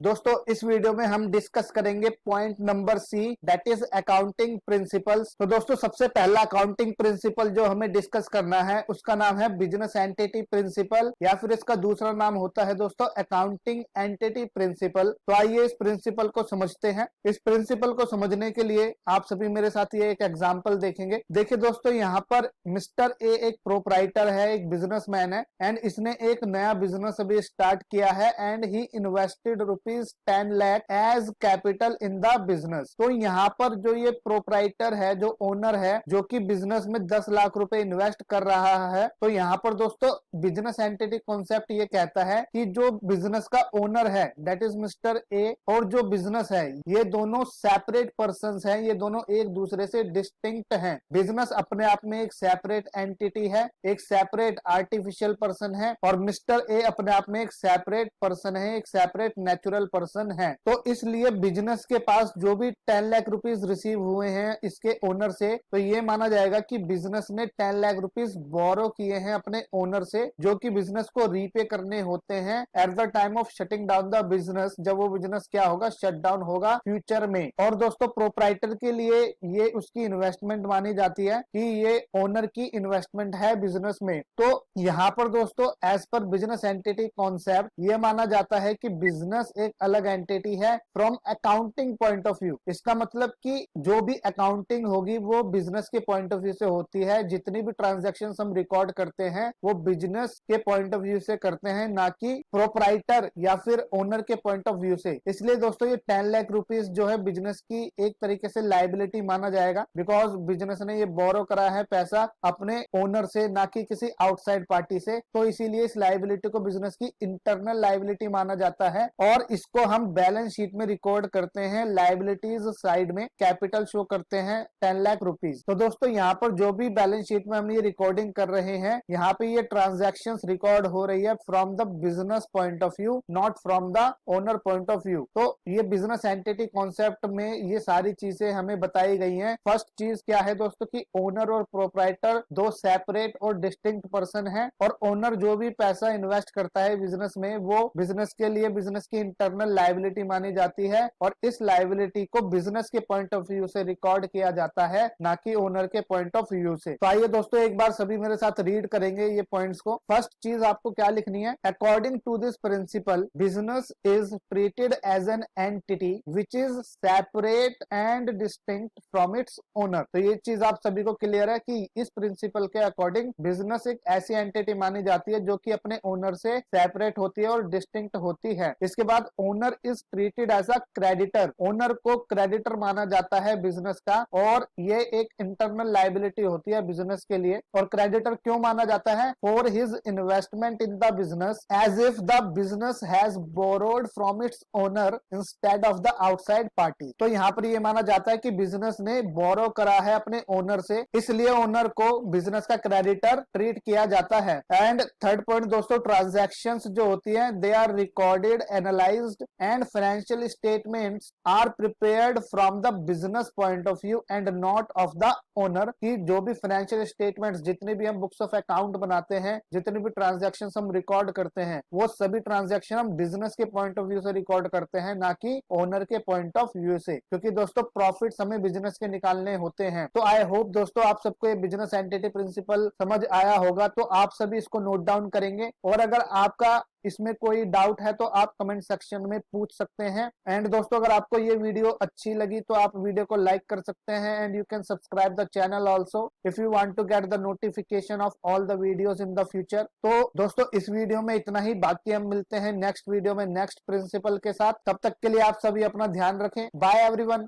दोस्तों इस वीडियो में हम डिस्कस करेंगे point number C, that is accounting principles. तो दोस्तों सबसे पहला अकाउंटिंग प्रिंसिपल जो हमें डिस्कस करना है उसका नाम है बिजनेस एंटिटी प्रिंसिपल, या फिर इसका दूसरा नाम होता है दोस्तों अकाउंटिंग एंटिटी प्रिंसिपल। तो आइए इस प्रिंसिपल को समझते हैं। इस प्रिंसिपल को समझने के लिए आप सभी मेरे साथ ये एक एग्जाम्पल देखेंगे। देखिए दोस्तों, यहाँ पर मिस्टर ए एक प्रोपराइटर है, एक बिजनेसमैन है, एंड इसने एक नया बिजनेस अभी स्टार्ट किया है and he invested ₹10 lakh as capital in the business. तो यहाँ पर जो ये प्रोपराइटर है, जो ओनर है, जो कि बिजनेस में 10 लाख रुपए इन्वेस्ट कर रहा है, तो यहाँ पर दोस्तों बिजनेस एंटिटी कॉन्सेप्ट ये कहता है कि जो बिजनेस का ओनर है दैट इज मिस्टर ए, और जो बिजनेस है ये दोनों सेपरेट पर्संस हैं, ये दोनों एक दूसरे से डिस्टिंक्ट हैं। बिजनेस अपने आप में एक सेपरेट एंटिटी है, एक सेपरेट आर्टिफिशियल पर्सन है, और मिस्टर ए अपने आप में एक सेपरेट पर्सन है, एक सेपरेट नेचुरल पर्सन है। तो इसलिए बिजनेस के पास जो भी 10 लाख रुपीज रिसीव हुए हैं इसके ओनर से, तो ये माना जाएगा कि बिजनेस ने 10 लाख रुपीज बोरो किए हैं अपने ओनर से, जो कि बिजनेस को रीपे करने होते हैं at the time of shutting down the business, जब वो बिजनेस क्या होगा, शट डाउन होगा फ्यूचर में। और दोस्तों प्रोपराइटर के लिए ये उसकी इन्वेस्टमेंट मानी जाती है कि ये ओनर की इन्वेस्टमेंट है बिजनेस में। तो यहाँ पर दोस्तों as per business entity concept ये माना जाता है कि बिजनेस एक अलग एंटिटी है from accounting point of view. इसका मतलब कि जो भी अकाउंटिंग होगी वो बिजनेस के पॉइंट ऑफ व्यू से होती है। जितनी भी ट्रांजैक्शन हम रिकॉर्ड करते हैं वो बिजनेस के पॉइंट ऑफ व्यू से करते हैं, ना कि प्रोपराइटर या फिर ओनर के पॉइंट ऑफ व्यू से। इसलिए दोस्तों ये 10 लाख रुपीज जो है बिजनेस की एक तरीके से लाइबिलिटी माना जाएगा, बिकॉज बिजनेस ने ये बोरो करा है पैसा अपने ओनर से, ना कि किसी आउटसाइड पार्टी से। तो इसीलिए इस लाइबिलिटी को बिजनेस की इंटरनल लाइबिलिटी माना जाता है, और इसको हम बैलेंस शीट में रिकॉर्ड करते हैं। लाइबिलिटीज साइड में कैपिटल शो करते हैं 10 लाख रुपीज। तो दोस्तों यहाँ पर जो भी बैलेंस शीट में हम ये रिकॉर्डिंग कर रहे हैं, यहाँ पे ये ट्रांजैक्शंस रिकॉर्ड हो रही है from the business point of view, not from the owner point of view. तो ये बिजनेस एंटिटी कॉन्सेप्ट में ये सारी चीजें हमें बताई गई हैं। फर्स्ट चीज क्या है दोस्तों कि ओनर और प्रोपराइटर दो सेपरेट और डिस्टिंक्ट पर्सन है, और ओनर जो भी पैसा इन्वेस्ट करता है बिजनेस में वो बिजनेस के लिए बिजनेस की इंटरनल लाइबिलिटी मानी जाती है, और इस लाइबिलिटी को बिजनेस के पॉइंट ऑफ व्यू से रिकॉर्ड किया जाता है, ना कि ओनर के पॉइंट ऑफ व्यू से। तो आइए दोस्तों एक बार सभी मेरे साथ रीड करेंगे ये पॉइंट्स को। फर्स्ट चीज आपको क्या लिखनी है, according to this principle business is treated as an entity which is separate and distinct from its owner. तो ये चीज आप सभी को क्लियर है कि इस प्रिंसिपल के अकॉर्डिंग बिजनेस एक ऐसी एंटिटी मानी जाती है जो कि अपने ओनर से सेपरेट होती है और डिस्टिंक्ट होती है। इसके बाद owner is treated as a creditor, owner को क्रेडिटर माना जाता है बिजनेस का, और ये एक इंटरनल लाइबिलिटी होती है बिजनेस के लिए। और क्रेडिटर क्यों माना जाता है, for his investment in the business as if the business has borrowed from its owner instead of the outside party. तो यहाँ पर ये माना जाता है कि बिजनेस ने बोरो करा है अपने ओनर से, इसलिए ओनर को बिजनेस का क्रेडिटर ट्रीट किया जाता है। एंड थर्ड पॉइंट दोस्तों, ट्रांजैक्शंस जो होती हैं they are recorded, analysed and financial statements are prepared from the business point of view and not of the owner. की जो भी फाइनेंशियल स्टेटमेंट्स, जितने भी हम बुक्स ऑफ अकाउंट बनाते हैं, जितने भी ट्रांजैक्शंस हम रिकॉर्ड करते हैं, वो सभी ट्रांजैक्शन हम बिजनेस के पॉइंट ऑफ व्यू से रिकॉर्ड करते हैं, ना कि ओनर के पॉइंट ऑफ व्यू से, क्योंकि दोस्तों प्रॉफिट्स हमें बिजनेस के निकालने होते हैं। तो आई होप दोस्तों आप सबको ये बिजनेस एंटिटी प्रिंसिपल समझ आया होगा। तो आप सभी इसको नोट डाउन करेंगे, और अगर आपका इसमें कोई डाउट है तो आप कमेंट सेक्शन में पूछ सकते हैं। एंड दोस्तों अगर आपको ये वीडियो अच्छी लगी तो आप वीडियो को लाइक कर सकते हैं, and you can subscribe the channel also if you want to get the notification of all the videos in the future. तो दोस्तों इस वीडियो में इतना ही, बाकी हम मिलते हैं नेक्स्ट वीडियो में नेक्स्ट प्रिंसिपल के साथ। तब तक के लिए आप सभी अपना ध्यान रखें। Bye everyone.